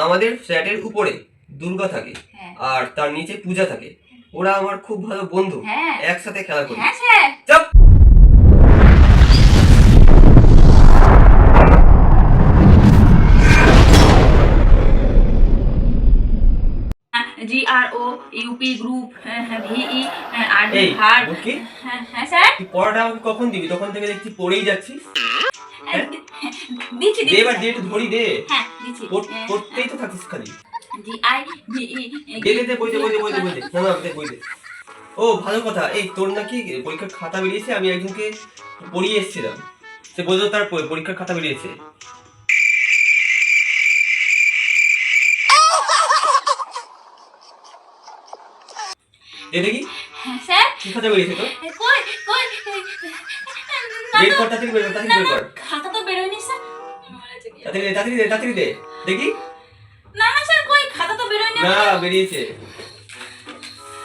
আমাদের ফ্ল্যাটের উপরে দুর্গা থাকে আর তার নিচে পূজা থাকে। ওরা আমার খুব ভালো বন্ধু, একসাথে খেলা করি। চুপ। GROUP গ্রুপ VE আরবি হার্ট। হ্যাঁ স্যার, তুই পড়াটা আমাকে কখন দিবি? তখন থেকে দেখছি পড়েই যাচ্ছিস। দিচ্ছি দে এবার দে, একটু ধরি দে। হ্যাঁ দিচ্ছি। পড়তেই তো থাকিস খালি। GIVE দে বই দে না বই দে। ও ভালো কথা, এই তোর নাকি পরীক্ষার খাতা বেরিয়েছে? আমি একজনকে পড়িয়ে এসেছিলাম, সে বললো তার পরীক্ষার খাতা বেরিয়েছে। দেখি স্যার কি খাতা বেরিয়েছে তোর? কই বের কর, তাড়াতাড়ি বের কর। খাতা তো বেরোয়নি স্যার। তাড়াতাড়ি দে দেখি। না স্যার, কই খাতা তো বেরোয়নি। না বেরিয়েছে।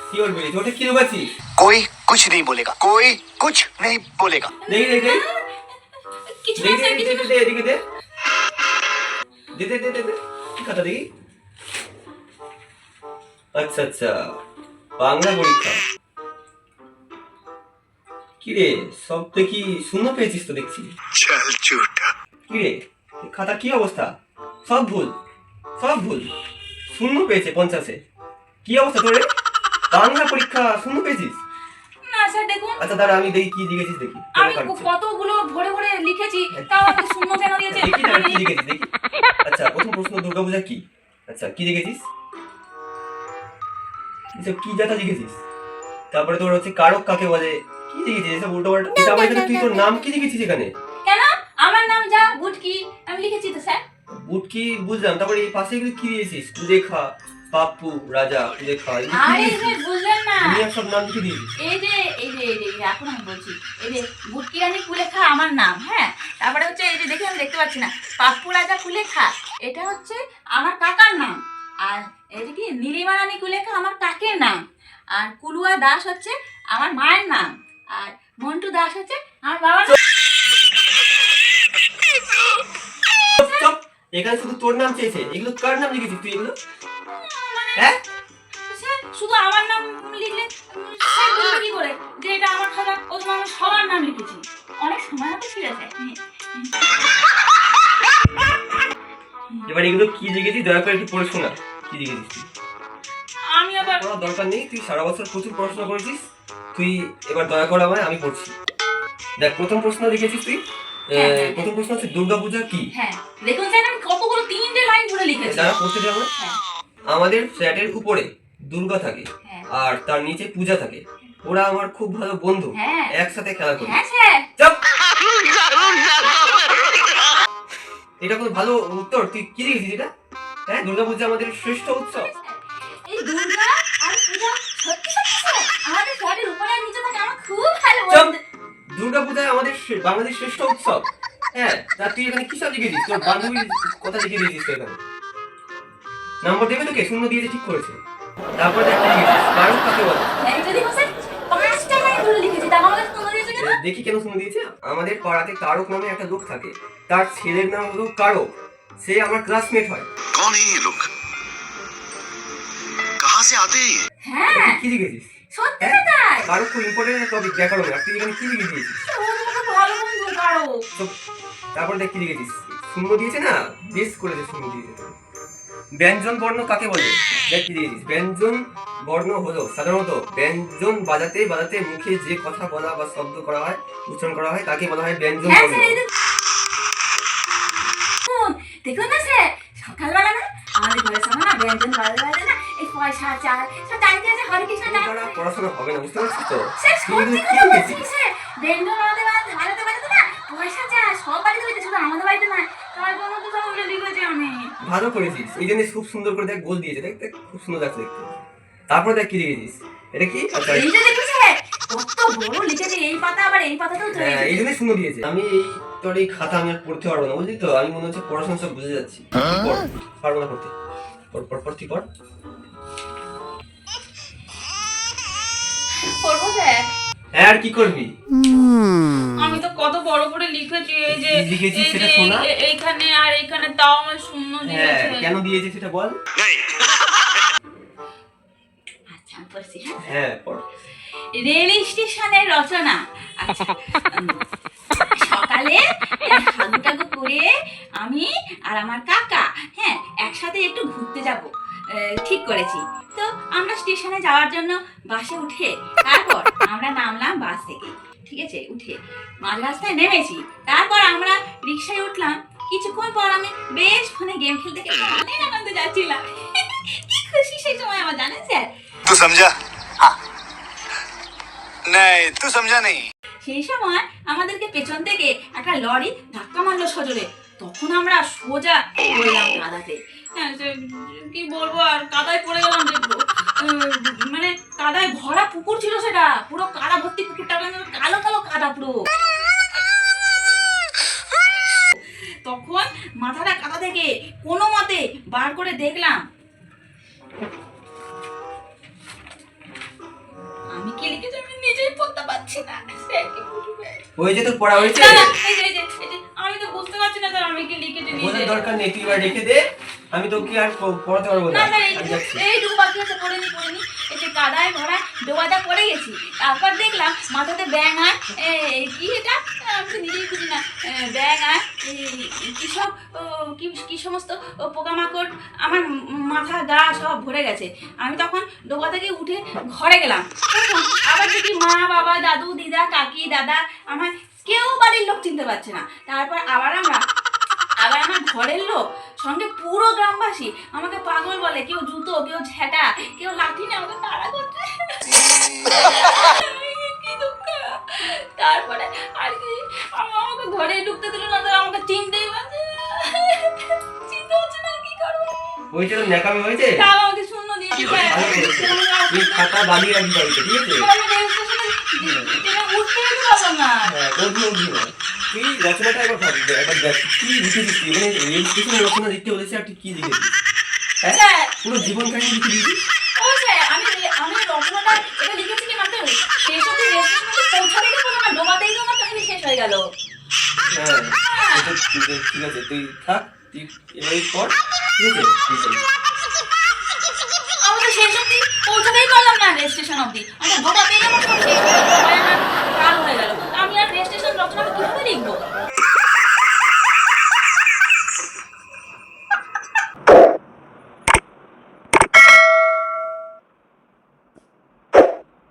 কি ওর বেরিয়েছে? ওটা কি লুকাচ্ছিস? कोई कुछ नहीं बोलेगा, कोई कुछ नहीं बोलेगा। দেখি কিছু না স্যার, কিছু না। এদিকে দে কি খাতা দেখি। আচ্ছা, বাংলা পরীক্ষা। কিরে, সব দেখি শূন্য পেয়েছিস তো দেখছি। चल झूठा। কিরে, খাতা কি অবস্থা? সব ভুল। শূন্য পেয়েছে 50-এ। কি অবস্থা তোর? বাংলা পরীক্ষা শূন্য পেয়েছিস? না স্যার দেখুন। আচ্ছা দাঁড়া, আমি দেখি কি লিখেছিস দেখি। আমি কতগুলো ভরে লিখেছি, তাও আমাকে শূন্য কেন দিয়েছে? দেখি কি লিখেছিস দেখি। আচ্ছা, প্রথম প্রশ্ন, দুর্গাপূজা কি? আচ্ছা, কি লিখেছিস? এসব কি জাতা লিখেছিস? তারপরে তোর হচ্ছে কারক কাকে বলে, কি লিখেছিস এসব উল্টোপাল্টা? এটা আবার এখানে তুই তোর নাম কি লিখেছিস এখানে? কেন? আমার নাম যা বুটকি, আমি লিখেছি তো স্যার। বুটকি বুঝলাম, তারপরে এই পাশে এগুলো কি দিয়েছিস? কুলেখা, পাপ্পু, রাজা, কুলেখা। আরে স্যার বুঝলেন না, তুমি সব নাম লিখে দিয়েছিস। এই যে এখন আমি বলছি, এই যে বুটকি রানী কুলেখা আমার নাম। হ্যাঁ, তারপরে হচ্ছে এই যে দেখি, আমি দেখতে পাচ্ছি না, পাপ্পু রাজা কুলেখা এটা হচ্ছে আমার কাকার নাম। আর এই যে কি নীলিমা রানী কুলেখা আমার কাকের নাম। আর কুলুয়া দাস হচ্ছে আমার মায়ের নাম। আর মন্টু দাস হচ্ছে আমার বাবার নাম। চুপ। এখানে শুধু তোর নাম চেয়েছে, এগুলো কার নাম লিখেছিস তুই এগুলো? হ্যাঁ স্যার, শুধু আমার নাম লিখলে স্যার বলবে কি করে যে এটা আমার খাতা? ও তো আমি সবার নাম লিখেছি, অনেক সময় হতে ছিল স্যার। এবার এগুলো কি লিখেছিস দয়া করে একটু পড়ে শোনা। কি লিখেছিস তুই? আমি আবার পড়ার দরকার নেই, তুই সারা বছর প্রচুর পড়াশোনা করেছিস। তুই এবার দয়া করে আমায়, আমি পড়ছি। দেখ, প্রথম প্রশ্ন লিখেছিস তুই। প্রথম প্রশ্ন হচ্ছে দুর্গাপূজা কি? হ্যাঁ দেখুন স্যার, আমি কতগুলো 3টে লাইন ধরে লিখেছি। যারা পড়তে যাবো, আমাদের ফ্ল্যাটের উপরে দুর্গা থাকে আর তার নিচে পূজা থাকে। ওরা আমার খুব ভালো বন্ধু, একসাথে খেলা করি। হ্যাঁ স্যার। চুপ। এটা কোনো ভালো উত্তর? তুই কি লিখেছিস এটা? হ্যাঁ, দুর্গাপূজা আমাদের শ্রেষ্ঠ উৎসব। এই দুর্গা আর পূজা সত্যি স্যার আমাদের ফ্ল্যাটের উপরে আর নিচে থাকে, আমার খুব ভালো বন্ধু। দুর্গাপূজা আমাদের বাংলাদেশের শ্রেষ্ঠ উৎসব। হ্যাঁ, তা তুই এখানে কি সব লিখে দিস? তোর বান্ধবীর কথা লিখে দিয়েছিস তো এখানে। নম্বর দেবে তোকে? শূন্য দিয়েছে, ঠিক করেছে। তারপরে দেখ কি লিখেছিস, কারক কাকে বলে। যদি স্যার 5টা লাইন ধরে লিখেছি, তাহলে আমাকে শূন্য দিয়েছে কেন? দেখি কেন শূন্য দিয়েছে। আমাদের পাড়াতে কারক নামে একটা লোক থাকে, তার ছেলের নাম হলো কারক। সে আমার ক্লাসমেট হয়। कौन है ये लोग? कहाँ से आते हैं ये? হ্যাঁ কি লিখেছিস? সত্যি তাই। কারক খুব ইম্পর্টেন্ট টপিক, ব্যাকরণ। আর তুই এখানে কি লিখে দিয়েছিস? ও তোমাকে ভালো বন্ধু কারো। তারপর দেখ কি লিখেছিস। শূন্য দিয়েছে না, বেশ করেছে শূন্য দিয়েছে। ব্যঞ্জন বর্ণ কাকে বলে? দেখ কি দিয়েছিস। ব্যঞ্জন বর্ণ হলো সাধারণত ব্যঞ্জন বাজাতে বাজাতে মুখে যে কথা বলা বা শব্দ করা হয়, উচ্চারণ করা হয়, তাকে বলা হয় ব্যঞ্জন বর্ণ। দেখুন না স্যার, সকালবেলা না আমাদের ঘরের সামনে না ব্যঞ্জন বাজাতে না এই পয়সা চাল সব চাইতে আছে, হরে কৃষ্ণ চাল। পড়াশোনা হবে না, বুঝতে পারছিস তো? স্যার সত্যি কথা বলছি স্যার, ব্যঞ্জন বাজাতে না পয়সা চাল সব বাড়িতে হইতে, শুধু আমাদের বাড়িতে না। তার জন্য তো সব ওগুলো লিখেছি আমি। ভালো করেছিস, এই জন্য খুব সুন্দর করে দেখ গোল দিয়েছে। দেখ খুব সুন্দর লাগছে দেখতে। তারপর দেখ কি লিখেছিস। এটা কি? আচ্ছা এইটা দেখুন স্যার, কত বড় লিখেছি। এই পাতা আবার এই পাতাটাও তো এই জন্য শূন্য দিয়েছে। আমি এই তোর এই খাতা আমি আর পড়তে পারবো না, বুঝলি তো? আমি মনে হচ্ছে পড়াশোনা সব বুঝে যাচ্ছি। পারবো না পড়তে। পড় তুই পড়। পড়বো স্যার। হ্যাঁ আর কি করবি? আমি তো কত বড় করে লিখেছি, এই যে কি লিখেছিস এই সেটা যে শোনা। এইখানে আর এইখানে, তাও আমার শূন্য হ্যাঁ দিয়েছে। কেন দিয়েছিস সেটা বল। আচ্ছা আমি পড়ছি, হ্যাঁ। হ্যাঁ পড়। রেল স্টেশনের রচনা। আচ্ছা, সকালে হাগু করে আমি আর আমার কাকা, হ্যাঁ, একসাথে একটু ঘুরতে যাব ঠিক করেছি। তো আমরা স্টেশনে যাওয়ার জন্য বাসে উঠে তারপর আমরা নামলাম বাস থেকে, ঠিক আছে, উঠে মাঝ রাস্তায় নেমেছি। তারপর আমরা রিক্সায় উঠলাম। কিছুক্ষণ পর আমি বেশ ফোনে গেম খেলতে খেলতে অনেক আনন্দে যাচ্ছিলাম। কি খুশি সেই সময় আমার, জানেন স্যার? तू समझा? हाँ नहीं तू समझा नहीं। সেই সময় আমাদেরকে পেছন থেকে একটা লরি ধাক্কা মারলো সজোরে। তখন আমরা সোজা পড়লাম কাদাতে। হ্যাঁ, কি বলবো, আর কাদায় পড়ে গেলাম। দেখবো মানে কাদায় ভরা পুকুর ছিল, সেটা পুরো কাদা ভর্তি পুকুরটা, কালো কালো কাদা পুরো। তখন মাথাটা কাদা থেকে কোনো মতে বার করে দেখলাম আমি কি লিখেছি আমি নিজেই পড়তে পারছি না। স্যার কি বলবে? ওই যে তোর পড়া হয়েছে। না, না, এই যে, আমি তো বুঝতে পারছি না স্যার আমি কি লিখেছি নিজে। বোঝার দরকার নেই, তুই এবার রেখে দে, আমি তোকে আর পড়াতে পারবো না না। স্যার, আমি যাচ্ছি। এইটুকু বাকি আছে, পড়েনি। এই যে কাদায় ভরা ডোবাটা পড়ে গেছি। তারপর দেখলাম মাথাতে ব্যাঙ আর কি এটা আমি তো নিজেই খুঁজি না। ব্যাঙ আর কি সব কি সমস্ত পোকামাকড় আমার মাথা গা সব ভরে গেছে। আমি তখন ডোবা থেকে উঠে ঘরে গেলাম। তখন আবার দেখি মা বাবা দাদু দিদা কাকি দাদা আমার কেউ বাড়ির লোক চিনতে পারছে না। তারপর আবার আমার ঘরের লোক সঙ্গে পুরো গ্রামবাসী আমাকে পাগল বলে, কেউ জুতো, কেউ ঝেঁটা, কেউ লাঠি নিয়ে আমাকে তাড়া করছে। কি দুঃখ। তারপরে আর কি আমাকে ঘরে ঢুকতে দিল না, তারা আমাকে চিনতেই পারছে না। চিনতে পারছে না, কি করবো? ওইটা তো ন্যাকামি হয়েছে। তাও আমাকে শূন্য দিয়ে দিচ্ছে। তুই খাতা বানিয়ে রাখবি বাড়িতে, ঠিক আছে? আমি রেল স্টেশনে উঠতে যেতে পারলাম না। হ্যাঁ কোনদিন উঠবি না। তুই রচনাটা একবার ভাববি, একবার দেখ কি লিখেছিস তুই। মানে রেল স্টেশনের রচনা লিখতে বলেছে আর তুই কি লিখেছিস? হ্যাঁ স্যার, পুরো জীবন কাহিনী লিখে দিয়েছিস। ও স্যার, আমি রচনাটা এটা লিখেছি কি মাত্র শেষ অব্দি রেল স্টেশনে পৌঁছাতেই তো না, ডোবাতেই তো আমার কাহিনী শেষ হয়ে গেল। হ্যাঁ ঠিক আছে, তুই থাক, তুই এবারে পড়, ঠিক আছে? ঠিক আছে। আমি তো শেষ অব্দি পৌঁছাতেই পারলাম না রেল স্টেশন অব্দি। আমি ডোবাতেই আমার সব শেষ হয়ে গেল।